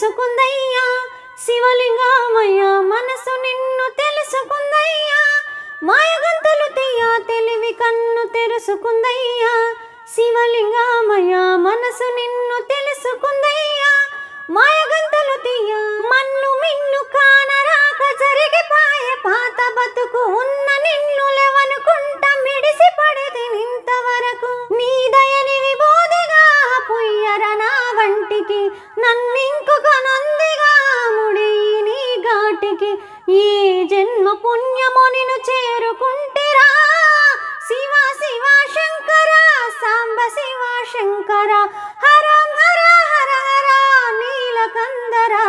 తెలుసుకుందయ్యా శివలింగమయ్య మనసు నిన్ను తెలుసుకుందయ్యా మాయగంతలు తీయ తెలివి కన్ను తెరుసుకుందయ్యా శివలింగమయ్య మనసు నిన్ను తెలుసుకుందయ్యా మాయగంతలు తీయ మన్ను మిన్ను కానరాక జరిగిపాయే పాత బతుకు ఉన్న నిన్ను లేవనుకుంట మిడిసి పడితే ఇంతవరకు నీ దయని విబోధిగా పుయ్యర నా వంటికి నన్నింకొక నందిగా ముడి నీ ఘాటికి ఈ జన్మ పుణ్యము నిన్ను చేరుకుంటిరా శివ శివ శంకర సాంబ శివ శంకర హరం హర హర హర నీలకందరా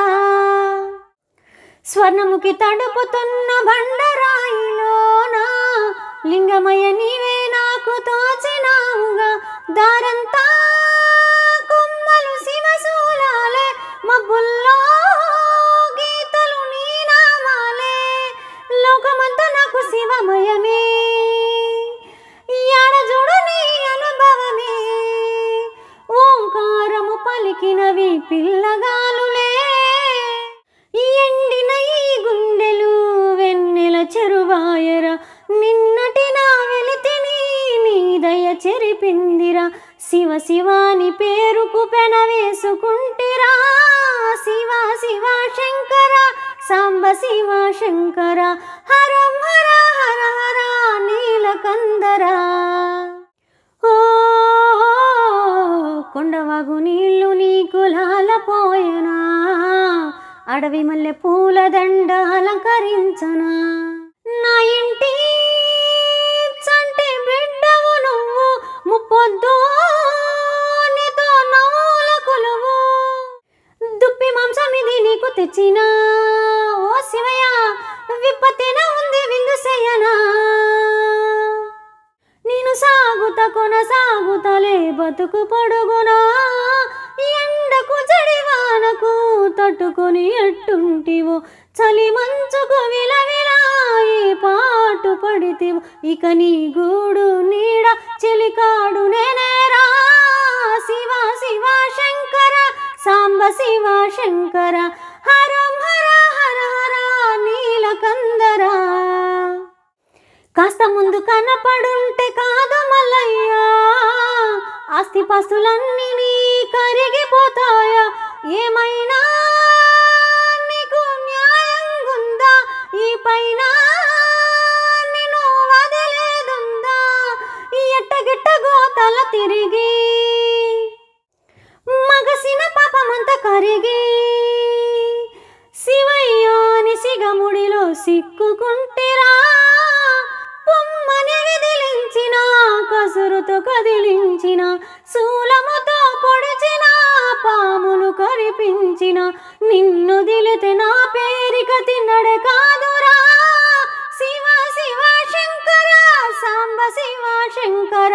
స్వర్ణముఖి తడుపుతున్న బండరాయిలోన లింగమయ్య నీవే నాకు తోచినావుగా దారంతా కొమ్మలు శివశూలాలే మబ్బుల్లో గీతలు నీ నామాలే లోకమంతా నాకు శివమయమే యాడజుడు నీ అనుభవమే ఓంకారము పలికినవి పిల్లగాలులే ఎండిన ఈ గుండెలు వెన్నెల చెరువాయరా నిన్నటి నా వెలితిని నీ దయ చెరిపిందిరా శివ శివాని పేరుకు పెన వేసుకుంటిరా శివ శివ శంకర సాంబ శివ శంకర హరం హర హర హర నీలకందరా ఓ కొండవాగు నీళ్ళు నీ కులాలపోయనా అడవి మల్లె పూల దండ అలంకరించనా నా ఇంటి చంటి బిడ్డవు నువ్వు ముప్పొద్దు నీతో నవ్వుల కొలువు దుప్పి మాంసం ఇది నీకు తెచ్చినా ఓ శివయ్య విపత్తిన ఉంది విందుసేయనా నేను సాగుత కొనసాగుతలే బతుకు పొడుగునా ఎండకు జడివానకు తట్టుకొని ఎట్టుంటివో చలి మంచుకు విలవిలా ఈ పాటు పడితివో ఇక నీ గూడు నీడ చెలికాడు నేనేరా శివ శివ శంకర సాంబ శివ శంకర హరం హర హర హర నీలకందరా కాస్త ముందు కనపడుంటే కాదు మల్లయ్యా ఆస్తిపాస్తులన్నీ నీ కరిగిపోతాయా ఏమైనా నీకు న్యాయంగుందా ఈ పైన నిన్ను వదిలేదుందా ఎట్టగిట్ట గోతల తిరిగి మగసిన పాపమంతా కరిగి శివయ్యాని సిగముడిలో సిక్కుకుంటిరా పొమ్మని విదిలించిన కసురుతో కదిలించిన శూలముతో పొడిచిన పాములు కరిపించిన నిన్ను దిలితే నా పేరిక తిన్నడే కాదురా శివ శివ శంకర సాంబ శివ శంకర